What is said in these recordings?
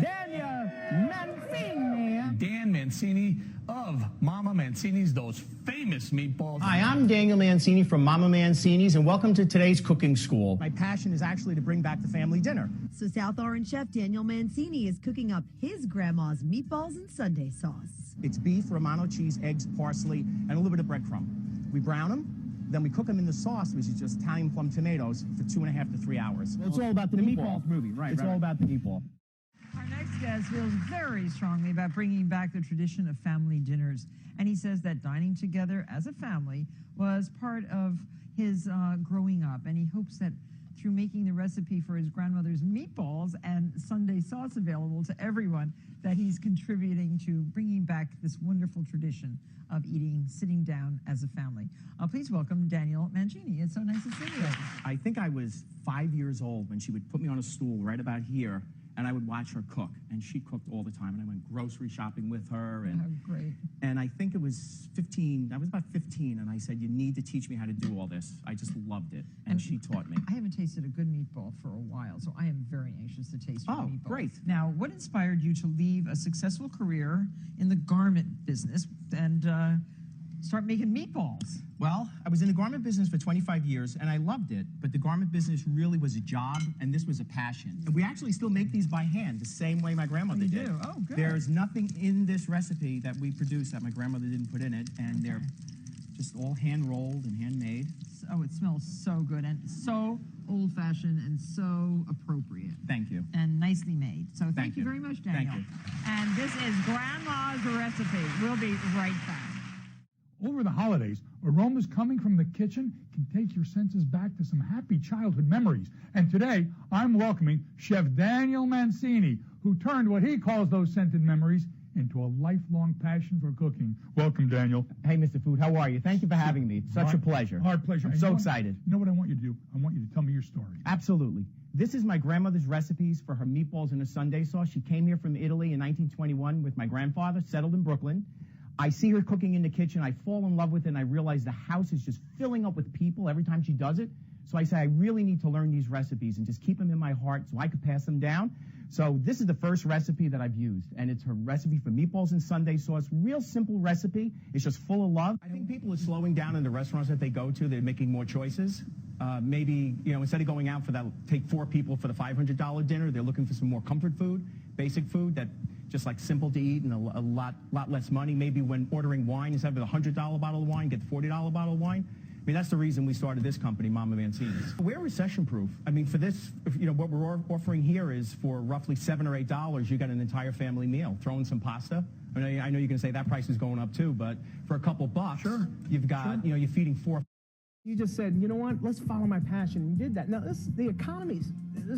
Daniel Mancini. Dan Mancini of Mama Mancini's, those famous meatballs. Hi, I'm Daniel Mancini from Mama Mancini's, and welcome to today's cooking school. My passion is actually to bring back the family dinner. So South Orange chef Daniel Mancini is cooking up his grandma's meatballs and Sunday sauce. It's beef, Romano cheese, eggs, parsley, and a little bit of breadcrumb. We brown them, then we cook them in the sauce, which is just Italian plum tomatoes, for 2.5 to 3 hours. It's all about the meatball movie, right? It's all about the meatball. Our next guest feels very strongly about bringing back the tradition of family dinners. And he says that dining together as a family was part of his growing up. And he hopes that through making the recipe for his grandmother's meatballs and Sunday sauce available to everyone, that he's contributing to bringing back this wonderful tradition of sitting down as a family. Please welcome Daniel Mancini. It's so nice to see you. I think I was 5 years old when she would put me on a stool right about here, and I would watch her cook, and she cooked all the time, and I went grocery shopping with her. And, Oh, great. And I think it was 15, I was about 15, and I said, you need to teach me how to do all this. I just loved it, and she taught me. I haven't tasted a good meatball for a while, so I am very anxious to taste your meatballs. Great. Now, what inspired you to leave a successful career in the garment business and start making meatballs? Well, I was in the garment business for 25 years, and I loved it, but the garment business really was a job, and this was a passion. And we actually still make these by hand, the same way my grandmother did. Oh, good. There's nothing in this recipe that we produce that my grandmother didn't put in it, and they're just all hand-rolled and handmade. Oh, it smells so good and so old-fashioned and so appropriate. Thank you. And nicely made. So thank you you. very much, Daniel. Thank you. And this is Grandma's recipe. We'll be right back. Over the holidays, aromas coming from the kitchen can take your senses back to some happy childhood memories. And today, I'm welcoming Chef Daniel Mancini, who turned what he calls those scented memories into a lifelong passion for cooking. Welcome, Daniel. Hey, Mr. Food, how are you? Thank you for having me. It's such a pleasure. Our pleasure. I'm so excited. You know what I want you to do? I want you to tell me your story. Absolutely. This is my grandmother's recipes for her meatballs and a Sunday sauce. She came here from Italy in 1921 with my grandfather, settled in Brooklyn. I see her cooking in the kitchen. I fall in love with it, and I realize the house is just filling up with people every time she does it. So I say, I really need to learn these recipes and just keep them in my heart so I could pass them down. So this is the first recipe that I've used, and it's her recipe for meatballs and Sunday sauce. Real simple recipe. It's just full of love. I think people are slowing down in the restaurants that they go to. They're making more choices. Maybe, instead of going out for that, take 4 people for the $500 dinner, they're looking for some more comfort food, basic food that just like simple to eat and a lot less money. Maybe when ordering wine, instead of a $100 bottle of wine, get the $40 bottle of wine. I mean, that's the reason we started this company, Mama Mancini's. We're recession-proof. I mean, for this, what we're offering here is for roughly $7 or $8, you got an entire family meal. Throw in some pasta. I know you can say that price is going up too, but for a couple bucks, you've got, you're feeding 4. You just said, you know what, let's follow my passion. You did that. Now, the economy's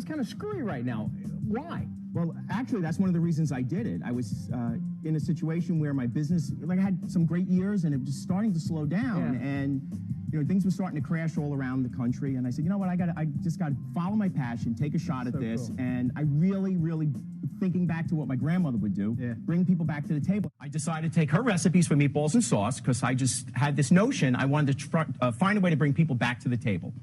kind of screwy right now. Why? Well, actually, that's one of the reasons I did it. I was in a situation where my business, I had some great years, and it was starting to slow down, and things were starting to crash all around the country. And I said, you know what, I just got to follow my passion, take a shot at this, and I really, thinking back to what my grandmother would do, bring people back to the table. I decided to take her recipes for meatballs and sauce because I just had this notion I wanted to find a way to bring people back to the table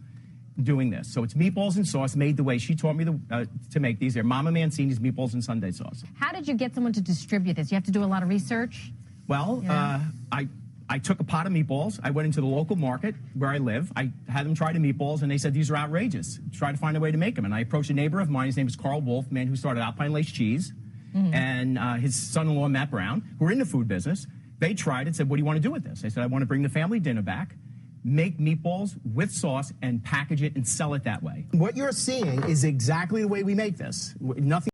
doing this. So it's meatballs and sauce made the way she taught me to make these. They're Mama Mancini's meatballs and Sunday sauce. How did you get someone to distribute this? You have to do a lot of research? Well, I took a pot of meatballs. I went into the local market where I live. I had them try the meatballs, and they said, these are outrageous. Try to find a way to make them. And I approached a neighbor of mine. His name is Carl Wolf, man who started Alpine Lace Cheese, and his son-in-law, Matt Brown, who are in the food business. They tried and said, what do you want to do with this? I said, I want to bring the family dinner back, make meatballs with sauce, and package it and sell it that way. What you're seeing is exactly the way we make this. Nothing